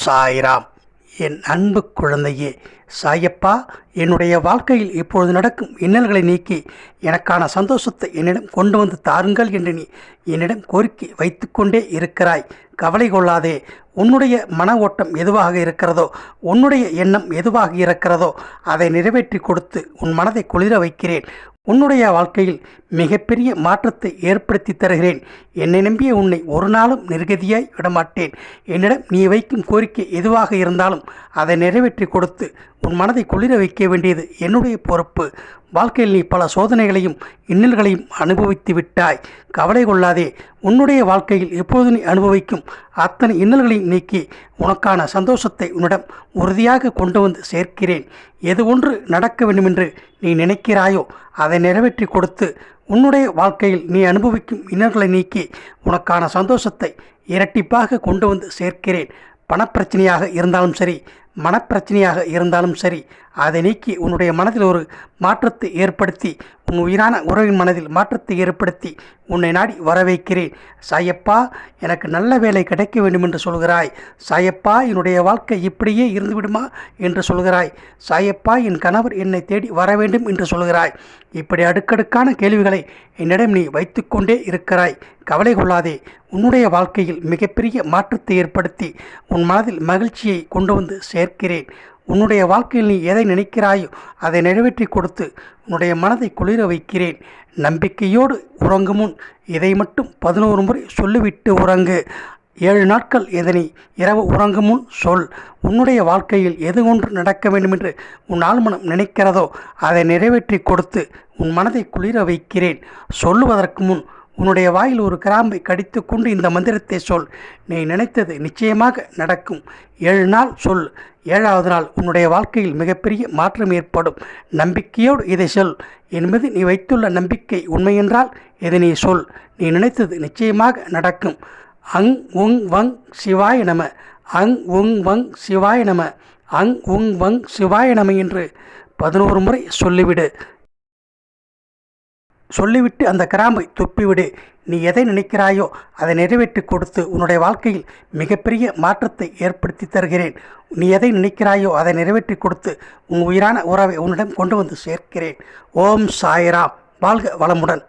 சாய்ராம். என் அன்பு குழந்தையே, சாயப்பா என்னுடைய வாழ்க்கையில் இப்பொழுது நடக்கும் இன்னல்களை நீக்கி எனக்கான சந்தோஷத்தை என்னிடம் கொண்டு வந்து தாருங்கள் என்று நீ என்னிடம் கோரிக்கை வைத்து கொண்டே இருக்கிறாய். கவலை கொள்ளாதே. உன்னுடைய மன ஓட்டம் எதுவாக இருக்கிறதோ, உன்னுடைய எண்ணம் எதுவாக இருக்கிறதோ அதை நிறைவேற்றி கொடுத்து உன் மனதை குளிர வைக்கிறேன். உன்னுடைய வாழ்க்கையில் மிகப்பெரிய மாற்றத்தை ஏற்படுத்தி தருகிறேன். என்னை நம்பிய உன்னை ஒரு நாளும் நிர்கதியாய் விடமாட்டேன். என்னிடம் நீ வைக்கும் கோரிக்கை எதுவாக இருந்தாலும் அதை நிறைவேற்றி கொடுத்து உன் மனதை குளிர வைக்க வேண்டியது என்னுடைய பொறுப்பு. வாழ்க்கையில் நீ பல சோதனைகளையும் இன்னல்களையும் அனுபவித்து விட்டாய். கவலை கொள்ளாதே. உன்னுடைய வாழ்க்கையில் எப்போது நீ அனுபவிக்கும் அத்தனை இன்னல்களையும் நீக்கி உனக்கான சந்தோஷத்தை உன்னிடம் உறுதியாக கொண்டு வந்து சேர்க்கிறேன். எது ஒன்று நடக்க வேண்டுமென்று நீ நினைக்கிறாயோ அதை நிறைவேற்றி கொடுத்து உன்னுடைய வாழ்க்கையில் நீ அனுபவிக்கும் இன்னல்களை நீக்கி உனக்கான சந்தோஷத்தை இரட்டிப்பாக கொண்டு வந்து சேர்க்கிறேன். பணப்பிரச்சனையாக இருந்தாலும் சரி, மனப்பிரச்சனையாக இருந்தாலும் சரி, அதை நீக்கி உன்னுடைய மனதில் ஒரு மாற்றத்தை ஏற்படுத்தி உன் உயிரான உறவின் மனதில் மாற்றத்தை ஏற்படுத்தி உன்னை நாடி வர வைக்கிறேன். சாயப்பா எனக்கு நல்ல வேலை கிடைக்க வேண்டும் என்று சொல்கிறாய். சாயப்பா என்னுடைய வாழ்க்கை இப்படியே இருந்துவிடுமா என்று சொல்கிறாய். சாயப்பா என் கணவர் என்னை தேடி வர வேண்டும் என்று சொல்கிறாய். இப்படி அடுக்கடுக்கான கேள்விகளை என்னிடம் நீ வைத்து கொண்டே இருக்கிறாய். கவலை கொள்ளாதே. உன்னுடைய வாழ்க்கையில் மிகப்பெரிய மாற்றத்தை ஏற்படுத்தி உன் மனதில் மகிழ்ச்சியை கொண்டு வந்து சேர்க்கிறேன். உன்னுடைய வாழ்க்கையில் நீ எதை நினைக்கிறாயோ அதை நிறைவேற்றி கொடுத்து உன்னுடைய மனதை குளிர வைக்கிறேன். நம்பிக்கையோடு உறங்கும் முன் இதை மட்டும் 11 முறை சொல்லிவிட்டு உறங்கு. 7 நாட்கள் இதனை இரவு உறங்கும் முன் சொல். உன்னுடைய வாழ்க்கையில் எது ஒன்று நடக்க வேண்டுமென்று உன் ஆழ்மனம் நினைக்கிறதோ அதை நிறைவேற்றி கொடுத்து உன் மனதை குளிர வைக்கிறேன். சொல்லுவதற்கு முன் உன்னுடைய வாயில் ஒரு கிராம்பை கடித்து கொண்டு இந்த மந்திரத்தை சொல். நீ நினைத்தது நிச்சயமாக நடக்கும். 7 நாள் சொல். 7வது நாள் உன்னுடைய வாழ்க்கையில் மிகப்பெரிய மாற்றம் ஏற்படும். நம்பிக்கையோடு இதை சொல். என்பது நீ வைத்துள்ள நம்பிக்கை உண்மையென்றால் இதை நீ சொல். நீ நினைத்தது நிச்சயமாக நடக்கும். அங் உங் வங் சிவாய நம, அங் உங் வங் சிவாய நம, அங் உங் வங் சிவாய நம என்று 11 முறை சொல்லிவிடு. சொல்லிவிட்டு அந்த கிராம்பை துப்பிவிடு. நீ எதை நினைக்கிறாயோ அதை நிறைவேற்றி கொடுத்து உன்னுடைய வாழ்க்கையில் மிகப்பெரிய மாற்றத்தை ஏற்படுத்தி தருகிறேன். நீ எதை நினைக்கிறாயோ அதை நிறைவேற்றி கொடுத்து உன் உயிரான உறவை உன்னிடம் கொண்டு வந்து சேர்க்கிறேன். ஓம் சாய்ராம். வாழ்க வளமுடன்.